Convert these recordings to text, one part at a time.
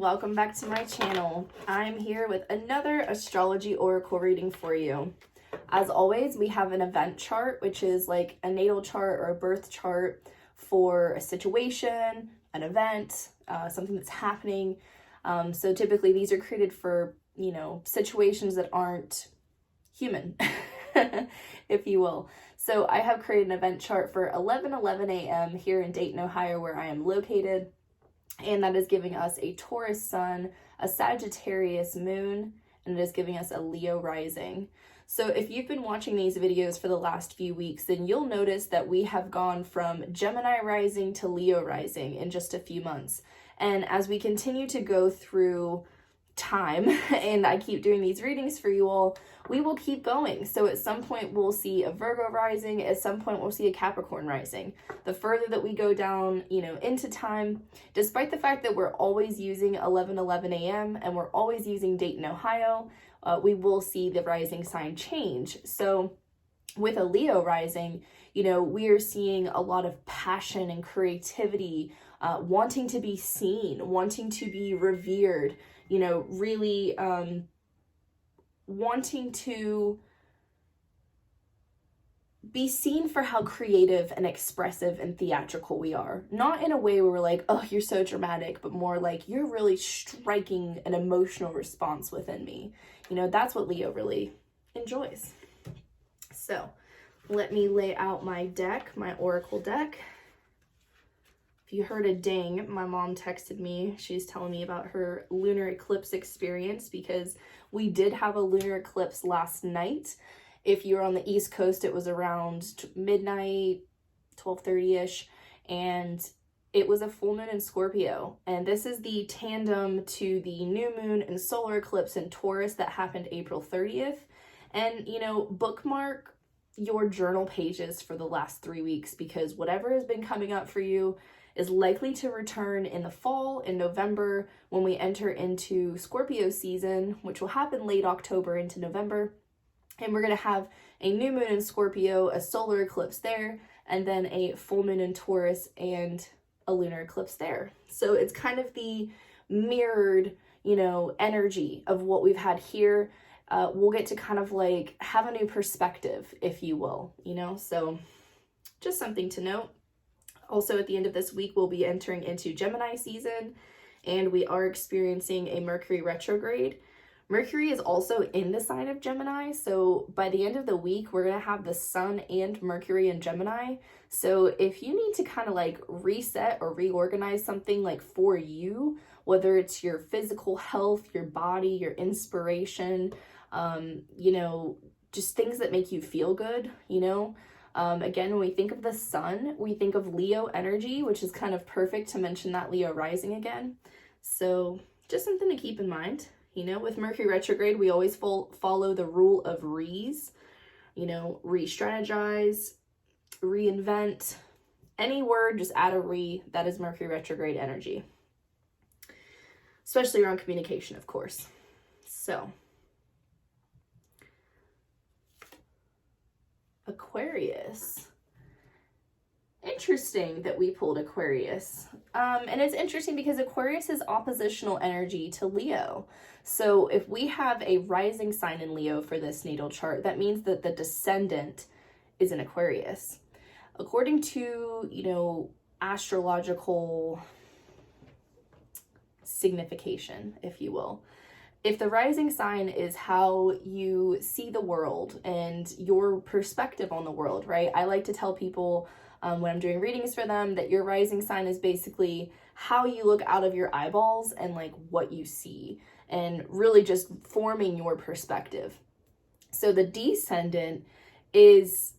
welcome back to my channel. I'm here with another astrology oracle reading for you. As always, we have an event chart, which is like a natal chart or a birth chart for a situation, an event, something that's happening. So typically these are created for, situations that aren't human, if you will. So I have created an event chart for 11:11 a.m. here in Dayton, Ohio, where I am located. And that is giving us a Taurus sun, a Sagittarius moon, and it is giving us a Leo rising. So if you've been watching these videos for the last few weeks, then you'll notice that we have gone from Gemini rising to Leo rising in just a few months. And as we continue to go through time, and I keep doing these readings for you all, we will keep going. So at some point we'll see a Virgo rising, at some point we'll see a Capricorn rising. The further that we go down, into time, despite the fact that we're always using 11:11 a.m. and we're always using Dayton, Ohio, we will see the rising sign change. So with a Leo rising, we are seeing a lot of passion and creativity, wanting to be seen, wanting to be revered, really wanting to be seen for how creative and expressive and theatrical we are. Not in a way where we're like, oh, you're so dramatic, but more like you're really striking an emotional response within me. That's what Leo really enjoys. So let me lay out my deck, my oracle deck. If you heard a ding, my mom texted me. She's telling me about her lunar eclipse experience because we did have a lunar eclipse last night. If you're on the East Coast, it was around midnight, 12:30-ish, and it was a full moon in Scorpio. And this is the tandem to the new moon and solar eclipse in Taurus that happened April 30th. And, bookmark your journal pages for the last 3 weeks because whatever has been coming up for you is likely to return in the fall, in November, when we enter into Scorpio season, which will happen late October into November. And we're going to have a new moon in Scorpio, a solar eclipse there, and then a full moon in Taurus and a lunar eclipse there. So it's kind of the mirrored, energy of what we've had here. We'll get to kind of like have a new perspective, if you will, so just something to note. Also, at the end of this week, we'll be entering into Gemini season, and we are experiencing a Mercury retrograde. Mercury is also in the sign of Gemini, so by the end of the week, we're going to have the Sun and Mercury in Gemini. So if you need to kind of like reset or reorganize something like for you, whether it's your physical health, your body, your inspiration, just things that make you feel good, Again, when we think of the sun, we think of Leo energy, which is kind of perfect to mention that Leo rising again. So just something to keep in mind. With Mercury retrograde, we always follow the rule of re's, re-strategize, reinvent. Any word, just add a re. That is Mercury retrograde energy. Especially around communication, of course. So Aquarius. Interesting that we pulled Aquarius. And it's interesting because Aquarius is oppositional energy to Leo. So if we have a rising sign in Leo for this natal chart, that means that the descendant is an Aquarius. According to, astrological signification, if you will, if the rising sign is how you see the world and your perspective on the world, right? I like to tell people when I'm doing readings for them that your rising sign is basically how you look out of your eyeballs and like what you see and really just forming your perspective. So the descendant is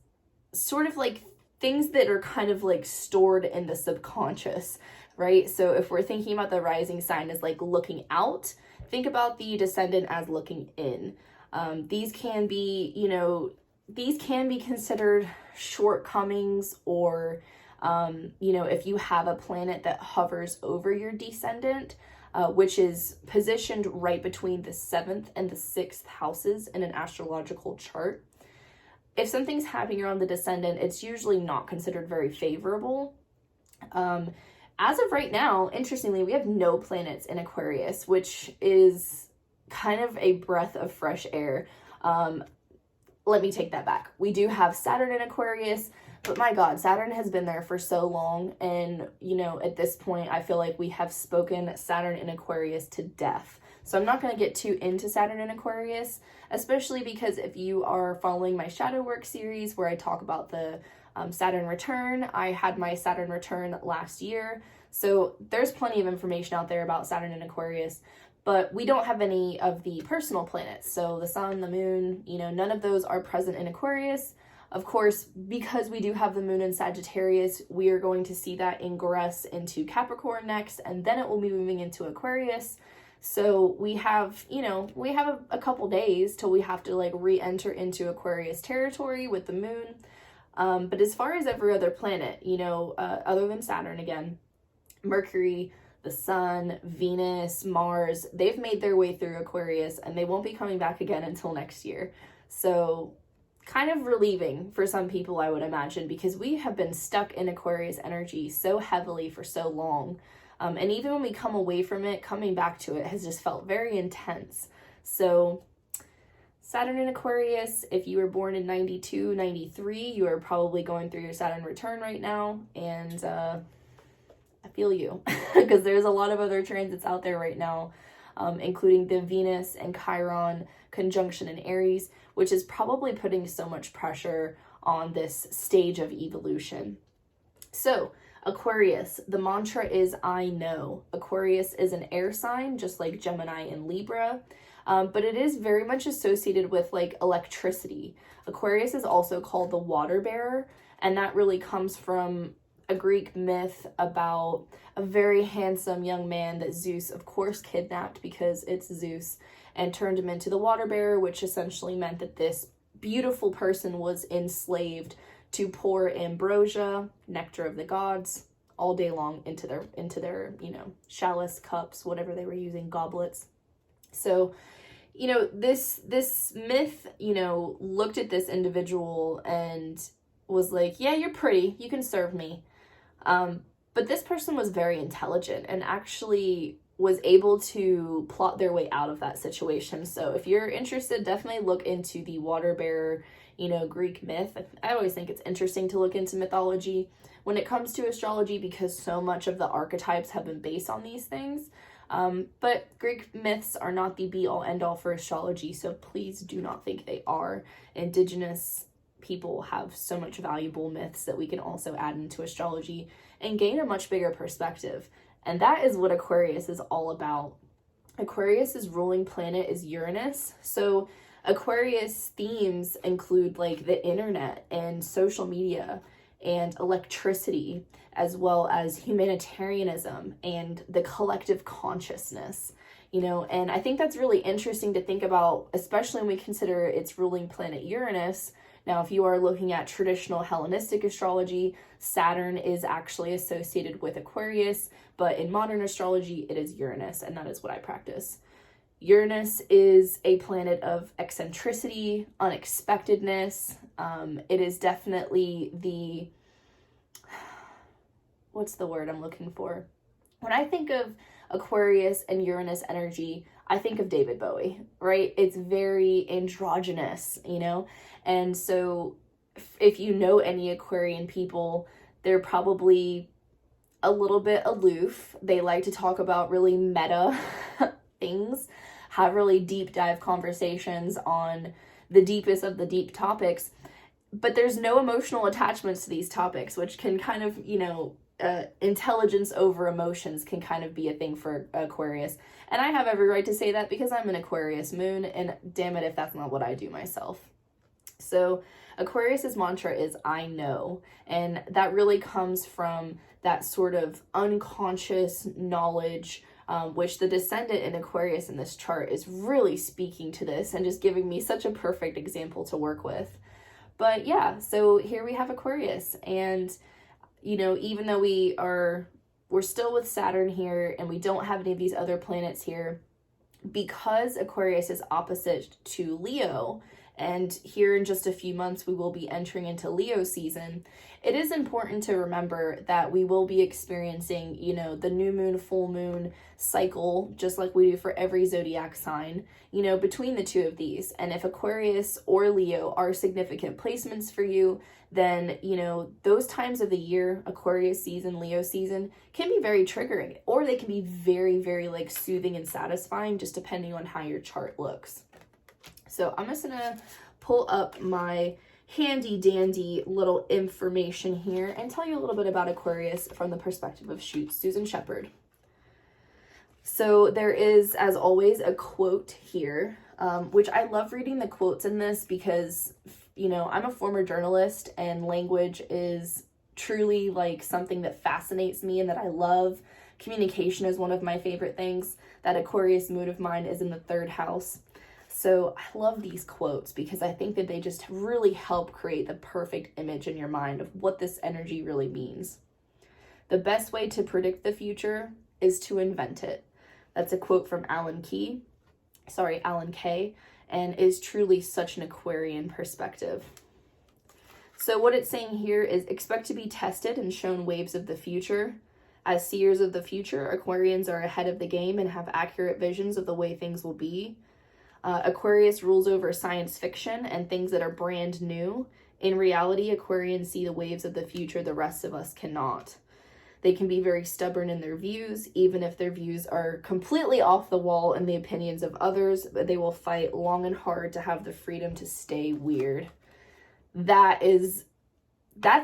sort of like things that are kind of like stored in the subconscious, right? So if we're thinking about the rising sign as like looking out, think about the descendant as looking in. These can be, considered shortcomings or, if you have a planet that hovers over your descendant, which is positioned right between the 7th and the 6th houses in an astrological chart. If something's happening around the descendant, it's usually not considered very favorable. as of right now, interestingly, we have no planets in Aquarius, which is kind of a breath of fresh air. Let me take that back. We do have Saturn in Aquarius, but my God, Saturn has been there for so long. And, you know, at this point, I feel like we have spoken Saturn in Aquarius to death. So I'm not going to get too into Saturn in Aquarius, especially because if you are following my shadow work series where I talk about the Saturn return, I had my Saturn return last year. So there's plenty of information out there about Saturn in Aquarius. But we don't have any of the personal planets. So the sun, the moon, you know, none of those are present in Aquarius. Of course, because we do have the moon in Sagittarius, we are going to see that ingress into Capricorn next, and then it will be moving into Aquarius. So we have, you know, we have a couple days till we have to like re-enter into Aquarius territory with the moon. But as far as every other planet, you know, other than Saturn again, Mercury, the sun, Venus, Mars, they've made their way through Aquarius and they won't be coming back again until next year. So kind of relieving for some people, I would imagine, because we have been stuck in Aquarius energy so heavily for so long. And even when we come away from it, coming back to it has just felt very intense. So Saturn in Aquarius, if you were born in 92, 93, you are probably going through your Saturn return right now. And I feel you, because there's a lot of other transits out there right now, including the Venus and Chiron conjunction in Aries, which is probably putting so much pressure on this stage of evolution. So Aquarius, the mantra is I know. Aquarius is an air sign, just like Gemini and Libra, but it is very much associated with like electricity. Aquarius is also called the water bearer, and that really comes from a Greek myth about a very handsome young man that Zeus, of course, kidnapped because it's Zeus, and turned him into the water bearer, which essentially meant that this beautiful person was enslaved to pour ambrosia, nectar of the gods, all day long into their, you know, chalice, cups, whatever they were using, goblets. So, you know, this myth, you know, looked at this individual and was like, yeah, you're pretty, you can serve me. But this person was very intelligent and actually was able to plot their way out of that situation. So if you're interested, definitely look into the water bearer, you know, Greek myth. I always think it's interesting to look into mythology when it comes to astrology because so much of the archetypes have been based on these things. But Greek myths are not the be-all end-all for astrology, so please do not think they are. Indigenous people have so much valuable myths that we can also add into astrology and gain a much bigger perspective. And that is what Aquarius is all about. Aquarius's ruling planet is Uranus. So Aquarius themes include like the internet and social media and electricity, as well as humanitarianism and the collective consciousness, you know, and I think that's really interesting to think about, especially when we consider its ruling planet Uranus. Now, if you are looking at traditional Hellenistic astrology, Saturn is actually associated with Aquarius, but in modern astrology, it is Uranus, and that is what I practice. Uranus is a planet of eccentricity, unexpectedness. It is definitely the, what's the word I'm looking for? When I think of Aquarius and Uranus energy, I think of David Bowie, right? It's very androgynous, you know? And so if you know any Aquarian people, they're probably a little bit aloof. They like to talk about really meta things, have really deep dive conversations on the deepest of the deep topics, but there's no emotional attachments to these topics, which can kind of, you know, intelligence over emotions can kind of be a thing for Aquarius. And I have every right to say that because I'm an Aquarius moon, and damn it if that's not what I do myself. So Aquarius's mantra is I know, and that really comes from that sort of unconscious knowledge, which the descendant in Aquarius in this chart is really speaking to this and just giving me such a perfect example to work with. But yeah, so here we have Aquarius, and you know, even though we're still with Saturn here and we don't have any of these other planets here, because Aquarius is opposite to Leo and here in just a few months we will be entering into Leo season, it is important to remember that we will be experiencing, you know, the new moon, full moon cycle, just like we do for every zodiac sign, you know, between the two of these. And if Aquarius or Leo are significant placements for you, then, you know, those times of the year, Aquarius season, Leo season, can be very triggering, or they can be very, very like soothing and satisfying, just depending on how your chart looks. So I'm just gonna pull up my handy dandy little information here and tell you a little bit about Aquarius from the perspective of Susan Shepard. So there is, as always, a quote here, which I love reading the quotes in this because, you know, I'm a former journalist and language is truly like something that fascinates me and that I love. Communication is one of my favorite things. That Aquarius moon of mine is in the 3rd house. So I love these quotes because I think that they just really help create the perfect image in your mind of what this energy really means. The best way to predict the future is to invent it. That's a quote from Alan Kay, and is truly such an Aquarian perspective. So what it's saying here is expect to be tested and shown waves of the future. As seers of the future, Aquarians are ahead of the game and have accurate visions of the way things will be. Aquarius rules over science fiction and things that are brand new. In reality, Aquarians see the waves of the future the rest of us cannot. They can be very stubborn in their views, even if their views are completely off the wall in the opinions of others, but they will fight long and hard to have the freedom to stay weird. That's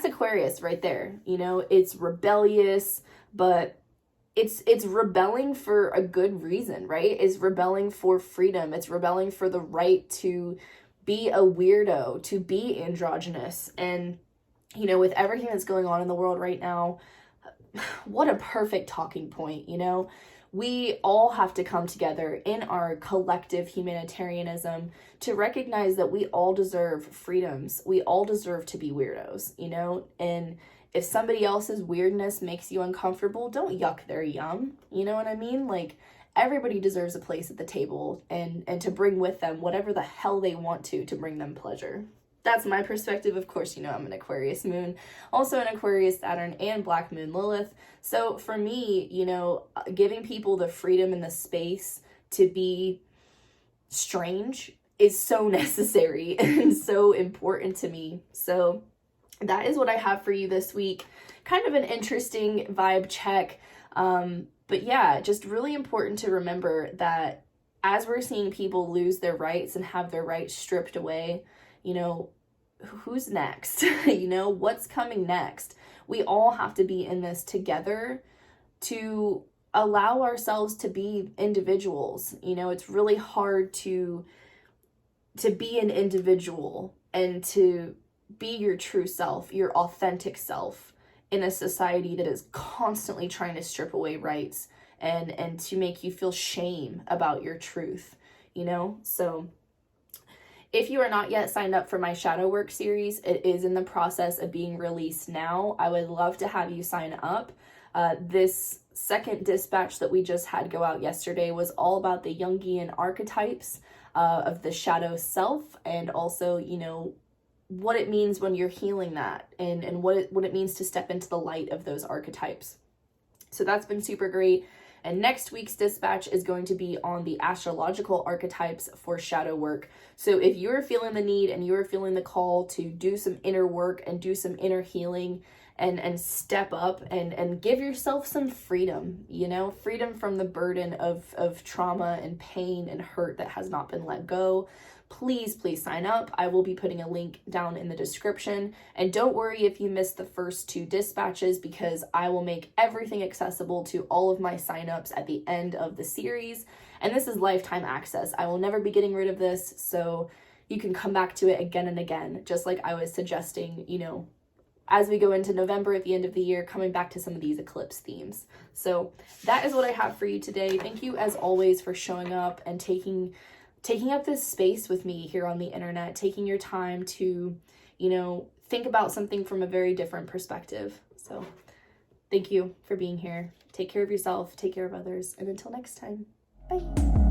Aquarius right there. You know, it's rebellious, but it's rebelling for a good reason, right? It's rebelling for freedom. It's rebelling for the right to be a weirdo, to be androgynous. And, you know, with everything that's going on in the world right now, what a perfect talking point, you know? We all have to come together in our collective humanitarianism to recognize that we all deserve freedoms. We all deserve to be weirdos, you know? And if somebody else's weirdness makes you uncomfortable, don't yuck their yum. You know what I mean? Like, everybody deserves a place at the table and to bring with them whatever the hell they want to bring them pleasure. That's my perspective. Of course, you know, I'm an Aquarius moon, also an Aquarius Saturn and Black Moon Lilith. So for me, you know, giving people the freedom and the space to be strange is so necessary and so important to me. So that is what I have for you this week. Kind of an interesting vibe check. But yeah, just really important to remember that as we're seeing people lose their rights and have their rights stripped away, you know, who's next? You know, what's coming next? We all have to be in this together to allow ourselves to be individuals. You know, it's really hard to be an individual and to be your true self, your authentic self in a society that is constantly trying to strip away rights and to make you feel shame about your truth, you know? So if you are not yet signed up for my shadow work series, it is in the process of being released now. I would love to have you sign up. This second dispatch that we just had go out yesterday was all about the Jungian archetypes of the shadow self, and also, you know, what it means when you're healing that, and what it means to step into the light of those archetypes. So that's been super great. And next week's dispatch is going to be on the astrological archetypes for shadow work. So if you're feeling the need and you're feeling the call to do some inner work and do some inner healing and step up and give yourself some freedom, you know, freedom from the burden of trauma and pain and hurt that has not been let go, please sign up. I will be putting a link down in the description. And don't worry if you missed the first 2 dispatches, because I will make everything accessible to all of my signups at the end of the series. And this is lifetime access. I will never be getting rid of this, so you can come back to it again and again, just like I was suggesting, you know, as we go into November at the end of the year, coming back to some of these eclipse themes. So that is what I have for you today. Thank you as always for showing up and taking up this space with me here on the internet, taking your time to, you know, think about something from a very different perspective. So thank you for being here. Take care of yourself, take care of others, and until next time, bye.